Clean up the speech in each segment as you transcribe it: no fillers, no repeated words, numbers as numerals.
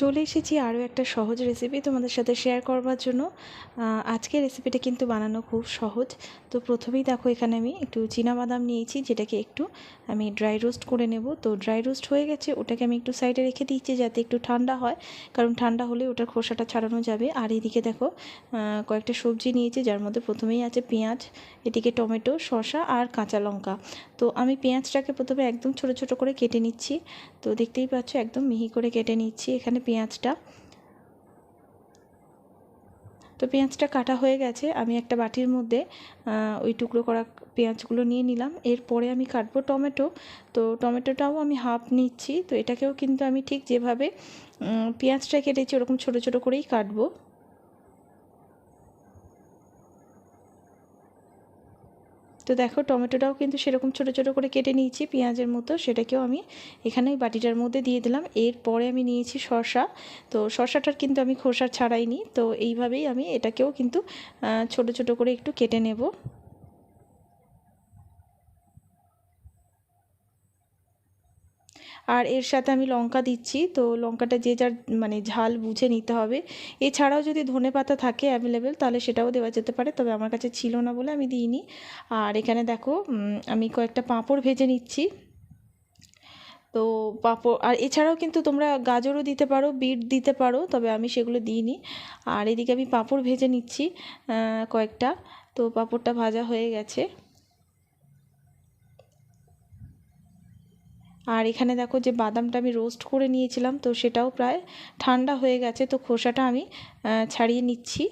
চলে এসেছি আরও একটা সহজ রেসিপি তোমাদের সাথে শেয়ার করবার জন্য। আজকের রেসিপিটা কিন্তু বানানো খুব সহজ। তো প্রথমেই দেখো এখানে আমি একটু চীনাবাদাম নিয়েছি, যেটাকে একটু আমি ড্রাই রোস্ট করে নেব। তো ড্রাই রোস্ট হয়ে গেছে, ওটাকে আমি একটু সাইডে রেখে দিচ্ছি যাতে একটু ঠান্ডা হয়, কারণ ঠান্ডা হলে ওটার খোসাটা ছাড়ানো যাবে। আর এদিকে দেখো কয়েকটা সবজি নিয়েছি, যার মধ্যে প্রথমেই আছে পেঁয়াজ, এদিকে টমেটো, শসা আর কাঁচা লঙ্কা। তো আমি পেঁয়াজটাকে প্রথমে একদম ছোট ছোট করে কেটে নিচ্ছি। তো দেখতেই পাচ্ছ একদম মিহি করে কেটে নিচ্ছি এখানে পেঁয়াজটা। তো পেঁয়াজটা কাটা হয়ে গেছে, আমি একটা বাটির মধ্যে ওই টুকরো করা পেঁয়াজগুলো নিয়ে নিলাম। এরপরে আমি কাটবো টমেটো। তো টমেটোটাও আমি হাফ নিচ্ছি। তো এটাকেও কিন্তু আমি ঠিক যেভাবে পেঁয়াজটা কেটেছি ওরকম ছোট ছোট করেই কাটবো। তো দেখো টমেটোটাও কিন্তু সেরকম ছোট ছোট করে কেটে নিয়েছি পেঁয়াজের মতো, সেটাকেও আমি এখানে বাটিটার মধ্যে দিয়ে দিলাম। এরপরে আমি নিয়েছি শসা। তো শসাটার কিন্তু আমি খোসা ছাড়াইনি, তো এইভাবেই আমি এটাকেও কিন্তু ছোট ছোট করে একটু কেটে নেব। আর এর সাথে আমি লঙ্কা দিচ্ছি। তো লঙ্কাটা যে যার মানে ঝাল বুঝে নিতে হবে। এছাড়াও যদি ধনেপাতা থাকে অ্যাভেলেবেল তাহলে সেটাও দেওয়া যেতে পারে, তবে আমার কাছে ছিল না বলে আমি দিইনি। আর এখানে দেখো আমি কয়েকটা পাঁপড় ভেজে নিচ্ছি। তো পাঁপড়, আর এছাড়াও কিন্তু তোমরা গাজরও দিতে পারো, বিট দিতে পারো, তবে আমি সেগুলো দিইনি। আর এদিকে আমি পাঁপড় ভেজে নিচ্ছি কয়েকটা। তো পাঁপড়টা ভাজা হয়ে গেছে। আর এখানে দেখো যে বাদামটা আমি রোস্ট করে নিয়েছিলাম, তো সেটাও প্রায় ঠান্ডা হয়ে গেছে। তো খোসাটা আমি ছাড়িয়ে নিচ্ছি।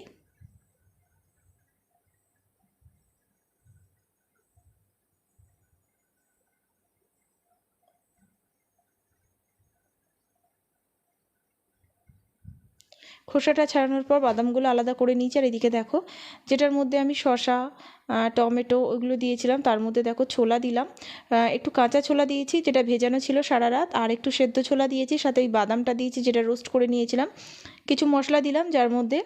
খোসাটা ছাড়ানোর পর বাদামগুলো আলাদা করে নিয়েছি। আর এদিকে দেখো যেটার মধ্যে আমি শসা, টমেটো ওগুলো দিয়েছিলাম, তার মধ্যে দেখো ছোলা দিলাম। একটু কাঁচা ছোলা দিয়েছি যেটা ভেজানো ছিল সারা রাত, আর একটু সেদ্ধ ছোলা দিয়েছি, সাথে ওই বাদামটা দিয়েছি যেটা রোস্ট করে নিয়েছিলাম। কিছু মশলা দিলাম, যার মধ্যে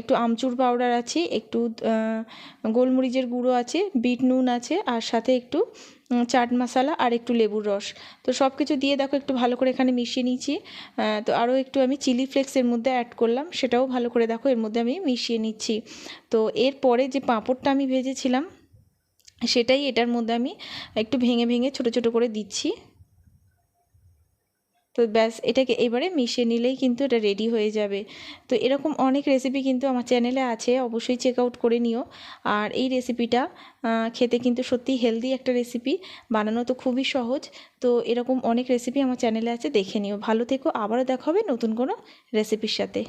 একটু আমচুর পাউডার আছে, একটু গোলমরিচের গুঁড়ো আছে, বিট নুন আছে, আর সাথে একটু চাট মশলা আর একটু লেবুর রস। তো সব কিছু দিয়ে দেখো একটু ভালো করে এখানে মিশিয়ে নিয়েছি। তো আরও একটু আমি চিলি ফ্লেক্স এর মধ্যে অ্যাড করলাম, সেটাও ভালো করে দেখো এর মধ্যে আমি মিশিয়ে নিচ্ছি। তো এরপরে যে পাঁপড়টা আমি ভেজেছিলাম সেটাই এটার মধ্যে আমি একটু ভেঙে ভেঙে ছোট ছোট করে দিচ্ছি। তো ব্যাস এটাকে এবারে মিশিয়ে নিলেই কিন্তু এটা রেডি হয়ে যাবে। তো এরকম অনেক রেসিপি কিন্তু আমার চ্যানেলে আছে, অবশ্যই চেক আউট করে নিও। আর এই রেসিপিটা খেতে কিন্তু সত্যিই হেলদি একটা রেসিপি, বানানো তো খুবই সহজ। তো এরকম অনেক রেসিপি আমার চ্যানেলে আছে, দেখে নিও। ভালো থেকো, আবারও দেখা হবে নতুন কোনো রেসিপির সাথে।